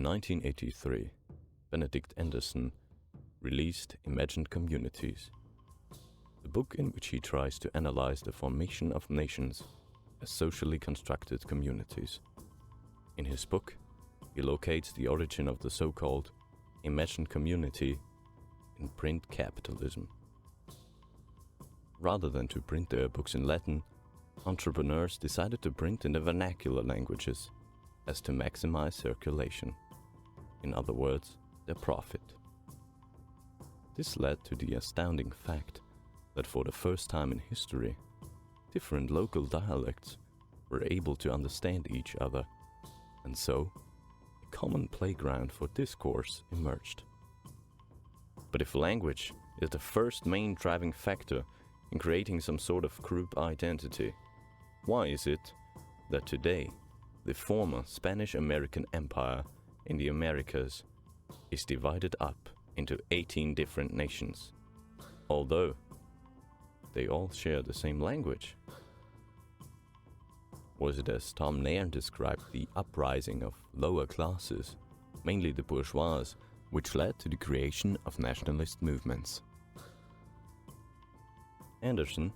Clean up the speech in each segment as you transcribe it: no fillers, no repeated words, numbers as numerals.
1983, Benedict Anderson released Imagined Communities, the book in which he tries to analyze the formation of nations as socially constructed communities. In his book, he locates the origin of the so-called imagined community in print capitalism. Rather than to print their books in Latin, entrepreneurs decided to print in the vernacular languages as to maximize circulation. In other words, their profit. This led to the astounding fact that for the first time in history, different local dialects were able to understand each other, and so a common playground for discourse emerged. But if language is the first main driving factor in creating some sort of group identity, why is it that today the former Spanish-American Empire in the Americas is divided up into 18 different nations, although they all share the same language? Was it, as Tom Nairn described, the uprising of lower classes, mainly the bourgeois, which led to the creation of nationalist movements? Anderson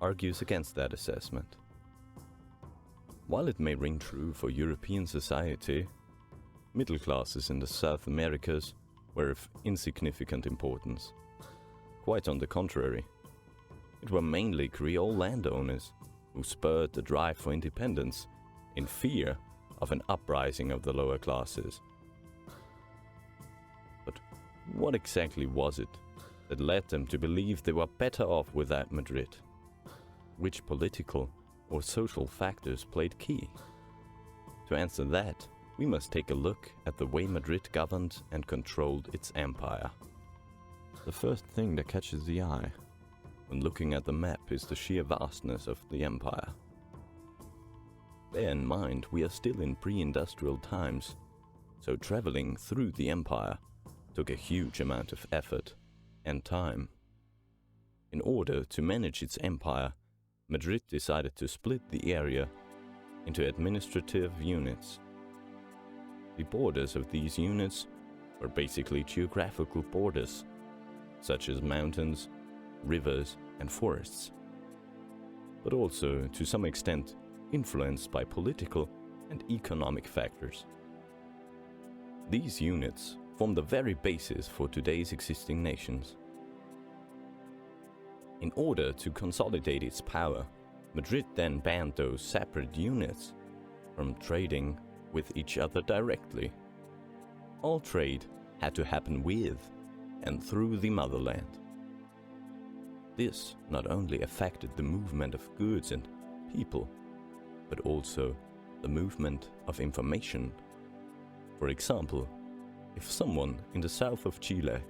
argues against that assessment. While it may ring true for European society, middle classes in the South Americas were of insignificant importance. Quite on the contrary, it were mainly Creole landowners who spurred the drive for independence in fear of an uprising of the lower classes. But what exactly was it that led them to believe they were better off without Madrid? Which political or social factors played key? To answer that, we must take a look at the way Madrid governed and controlled its empire. The first thing that catches the eye when looking at the map is the sheer vastness of the empire. Bear in mind, we are still in pre-industrial times, so traveling through the empire took a huge amount of effort and time. In order to manage its empire, Madrid decided to split the area into administrative units. The borders of these units were basically geographical borders, such as mountains, rivers, and forests, but also to some extent influenced by political and economic factors. These units form the very basis for today's existing nations. In order to consolidate its power, Madrid then banned those separate units from trading with each other directly. All trade had to happen with and through the motherland. This not only affected the movement of goods and people, but also the movement of information. For example, if someone in the south of Chile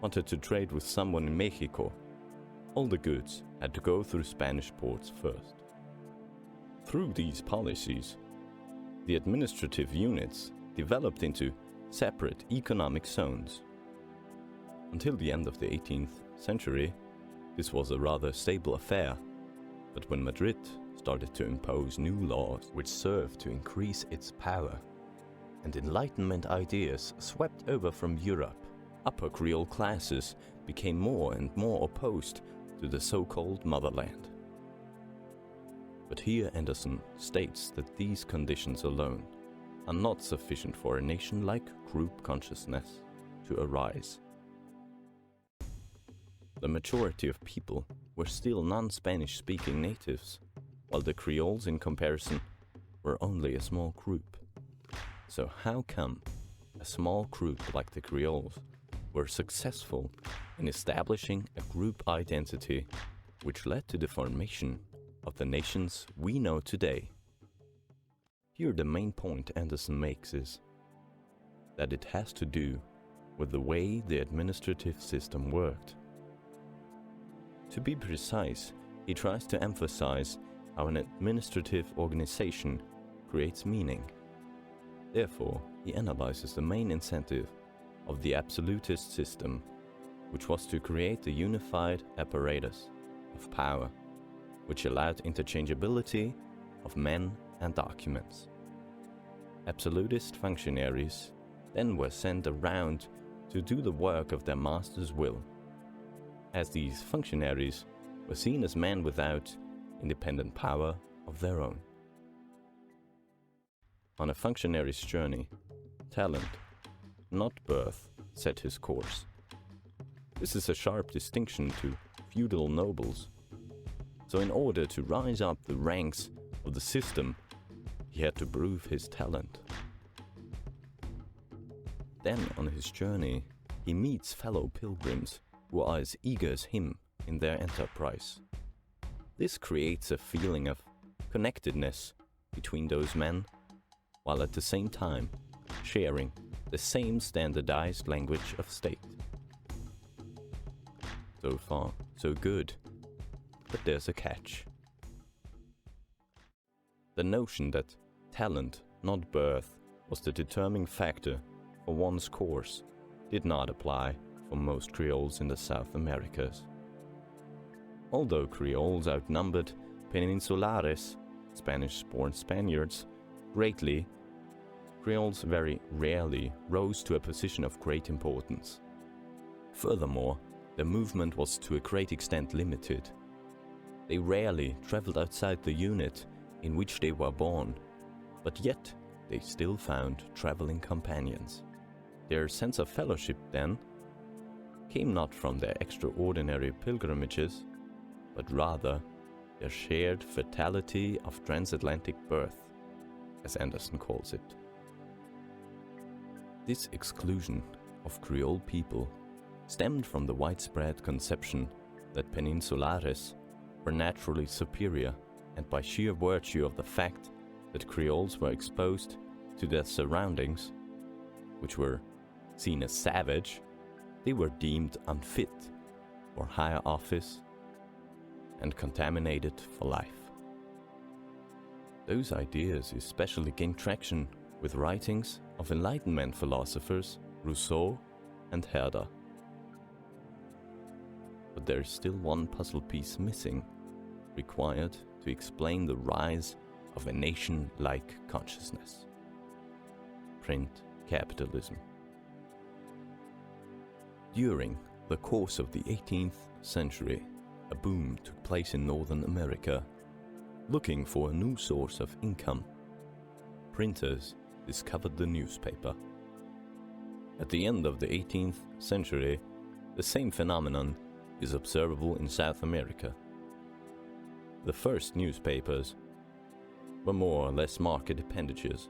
wanted to trade with someone in Mexico, all the goods had to go through Spanish ports first. Through these policies, the administrative units developed into separate economic zones. Until the end of the 18th century, this was a rather stable affair, but when Madrid started to impose new laws which served to increase its power, and Enlightenment ideas swept over from Europe, upper Creole classes became more and more opposed to the so-called motherland. But here Anderson states that these conditions alone are not sufficient for a nation-like group consciousness to arise. The majority of people were still non-Spanish speaking natives, while the Creoles in comparison were only a small group. So how come a small group like the Creoles were successful in establishing a group identity which led to the formation of the nations we know today? Here the main point Anderson makes is that it has to do with the way the administrative system worked. To be precise, he tries to emphasize how an administrative organization creates meaning. Therefore, he analyzes the main incentive of the absolutist system, which was to create a unified apparatus of power, which allowed interchangeability of men and documents. Absolutist functionaries then were sent around to do the work of their master's will, as these functionaries were seen as men without independent power of their own. On a functionary's journey, talent, not birth, set his course. This is a sharp distinction to feudal nobles. So in order to rise up the ranks of the system, he had to prove his talent. Then on his journey, he meets fellow pilgrims who are as eager as him in their enterprise. This creates a feeling of connectedness between those men, while at the same time sharing the same standardized language of state. So far, so good, but there's a catch. The notion that talent, not birth, was the determining factor for one's course did not apply for most Creoles in the South Americas. Although Creoles outnumbered Peninsulares, Spanish-born Spaniards, greatly, Creoles very rarely rose to a position of great importance. Furthermore, their movement was to a great extent limited. They rarely traveled outside the unit in which they were born, but yet they still found traveling companions. Their sense of fellowship, then, came not from their extraordinary pilgrimages, but rather their shared fatality of transatlantic birth, as Anderson calls it. This exclusion of Creole people stemmed from the widespread conception that Peninsulares were naturally superior, and by sheer virtue of the fact that Creoles were exposed to their surroundings, which were seen as savage, they were deemed unfit for higher office and contaminated for life. Those ideas especially gained traction with writings of Enlightenment philosophers Rousseau and Herder. But there is still one puzzle piece missing, required to explain the rise of a nation-like consciousness: print capitalism. During the course of the 18th century, a boom took place in Northern America. Looking for a new source of income, printers discovered the newspaper. At the end of the 18th century, the same phenomenon is observable in South America. The first newspapers were more or less market appendages.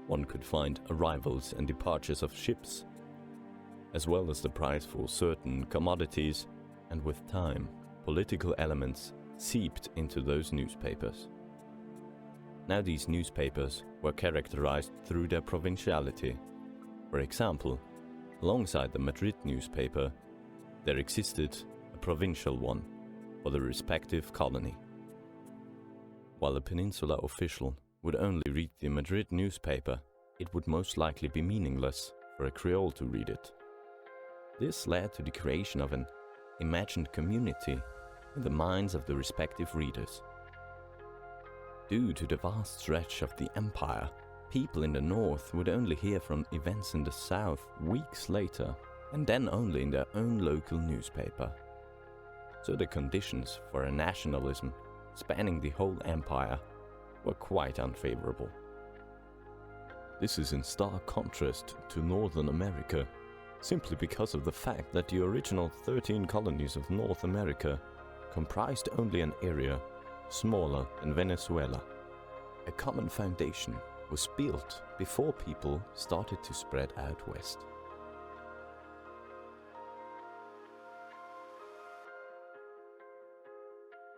One could find arrivals and departures of ships, as well as the price for certain commodities, and with time, political elements seeped into those newspapers. Now these newspapers were characterized through their provinciality. For example, alongside the Madrid newspaper, there existed a provincial one for the respective colony. While a Peninsula official would only read the Madrid newspaper, it would most likely be meaningless for a Creole to read it. This led to the creation of an imagined community in the minds of the respective readers. Due to the vast stretch of the empire, people in the north would only hear from events in the south weeks later, and then only in their own local newspaper. So the conditions for a nationalism spanning the whole empire were quite unfavorable. This is in stark contrast to Northern America, simply because of the fact that the original 13 colonies of North America comprised only an area smaller than Venezuela. A common foundation was built before people started to spread out west.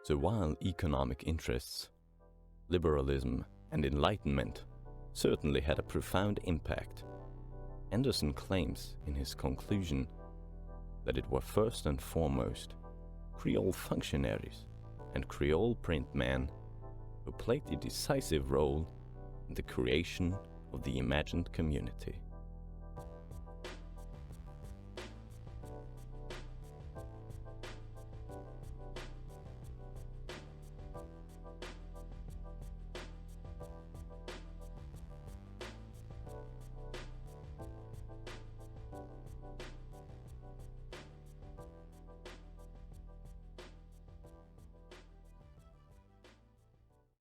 So while economic interests, liberalism and enlightenment certainly had a profound impact, Anderson claims in his conclusion that it were first and foremost Creole functionaries and Creole printmen who played a decisive role in the creation of the imagined community.